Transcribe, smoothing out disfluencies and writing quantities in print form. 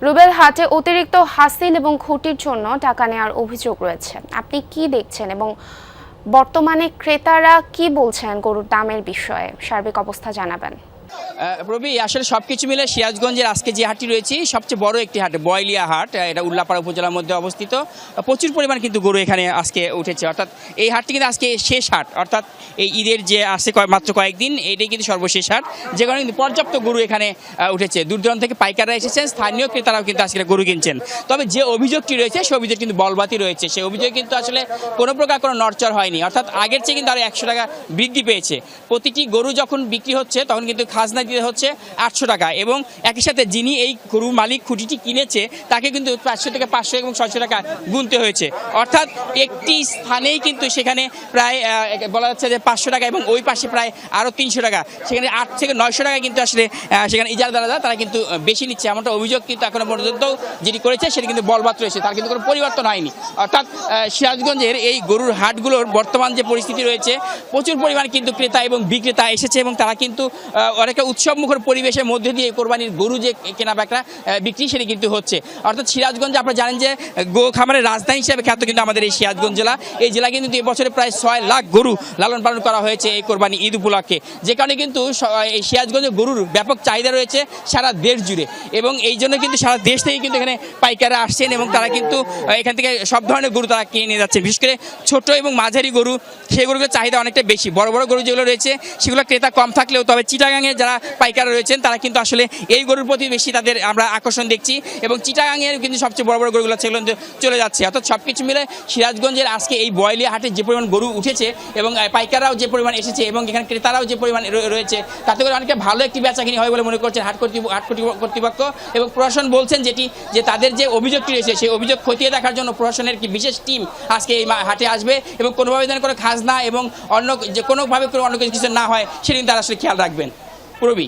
রুবেল হাটে অতিরিক্ত হাসিল এবং খুঁটির জন্য টাকা নেওয়ার অভিযোগ রয়েছে। আপনি কি দেখছেন এবং বর্তমানে ক্রেতারা কি বলছেন গরুর দামের বিষয়ে? সার্বিক অবস্থা জানাবেন। প্রবি আসলে সবকিছু মিলে সিরাজগঞ্জের আজকে যে হাটটি রয়েছে সবচেয়ে বড় একটি হাট, বয়লিয়া হাট। এটা উল্লাপাড়া উপজেলার মধ্যে অবস্থিত। প্রচুর পরিমাণ কিন্তু গরু এখানে আজকে উঠেছে, অর্থাৎ এই হাটটি কিন্তু আজকে শেষ হাট, অর্থাৎ এই ঈদের যে আসছে মাত্র কয়েকদিন, এটাই কিন্তু সর্বশেষ হাট, যে কারণে কিন্তু পর্যাপ্ত গরু এখানে উঠেছে। দূর দূরান্ত থেকে পাইকাররা এসেছেন, স্থানীয় ক্রেতারাও কিন্তু আজকে গরু কিনছেন। তবে যে অভিযোগটি রয়েছে সে অভিযোগ কিন্তু বলবাতি রয়েছে, সেই অভিযোগ কিন্তু আসলে কোনো প্রকার কোনো নড়চড় হয়নি, অর্থাৎ আগের চেয়ে কিন্তু আরও 100 টাকা বৃদ্ধি পেয়েছে। প্রতিটি গরু যখন বিক্রি হচ্ছে তখন কিন্তু খাজনা দিতে হচ্ছে 800 টাকা, এবং একই সাথে যিনি এই গরু মালিক খুঁটিটি কিনেছে তাকে কিন্তু 500 থেকে 500 এবং 600 টাকা গুনতে হয়েছে। অর্থাৎ একটি স্থানেই কিন্তু সেখানে প্রায় বলা যাচ্ছে যে 500 টাকা, এবং ওই পাশে প্রায় আরও 300 টাকা, সেখানে 8 থেকে 900 টাকা কিন্তু আসলে সেখানে ইজারাদাররা তারা কিন্তু বেশি নিচ্ছে। এমনটা অভিযোগ কিন্তু এখনো পর্যন্ত যেটি করেছে সেটি কিন্তু বলবৎ রয়েছে, তার কিন্তু কোনো পরিবর্তন হয়নি। অর্থাৎ সিরাজগঞ্জের এই গরুর হাটগুলোর বর্তমান যে পরিস্থিতি রয়েছে, প্রচুর পরিমাণ কিন্তু ক্রেতা এবং বিক্রেতা এসেছে, এবং তারা কিন্তু অনেকে উৎসবমুখর পরিবেশের মধ্যে দিয়ে কোরবানির গরু যে কেনা বেচা বিক্রি সেটি কিন্তু হচ্ছে। অর্থাৎ সিরাজগঞ্জ আপনারা জানেন যে গো খামারের রাজধানী হিসেবে খ্যাত কিন্তু আমাদের এই সিরাজগঞ্জ জেলা। এই জেলা কিন্তু এবছরে প্রায় 6 লাখ গরু লালন পালন করা হয়েছে এই কোরবানি ঈদ উপলক্ষে, যে কারণে কিন্তু এই সিরাজগঞ্জের গরুর ব্যাপক চাহিদা রয়েছে সারা দেশ জুড়ে, এবং এই জন্য কিন্তু সারা দেশ থেকে কিন্তু এখানে পাইকাররা আসছেন, এবং তারা কিন্তু এখান থেকে সব ধরনের গরু তারা কিনে নিয়ে যাচ্ছে। বিশেষ করে ছোট এবং মাঝারি গরু, সেই গরুগুলোর চাহিদা অনেকটা বেশি। বড় বড় গরু যেগুলো রয়েছে সেগুলো ক্রেতা কম থাকলেও, তবে চিটাগাংয়ে যারা পাইকাররা রয়েছেন তারা কিন্তু আসলে এই গরুর প্রতি বেশি তাদের আমরা আকর্ষণ দেখছি, এবং চিটাগাংয়ের কিন্তু সবচেয়ে বড় বড় গরুগুলো সেগুলো চলে যাচ্ছে। অর্থাৎ সব কিছু মিলে সিরাজগঞ্জের আজকে এই বয়লিয়া হাটে যে পরিমাণ গরু উঠেছে, এবং পাইকাররাও যে পরিমাণ এসেছে, এবং এখানে ক্রেতারাও যে পরিমাণ রয়েছে, তাতে করে অনেকে ভালো একটি বেচাকিনি হয় বলে মনে করছেন হাট কর্তৃপক্ষ এবং প্রশাসন। বলছেন যে তাদের যে অভিযোগটি রয়েছে সেই অভিযোগ খতিয়ে দেখার জন্য প্রশাসনের কি বিশেষ টিম আজকে এই হাটে আসবে, এবং কোনোভাবে যেন কোনো খাজনা এবং অন্য যে কোনোভাবে অন্য কিছু না হয় সেদিন তারা আসলে খেয়াল রাখবেন। পুরবি।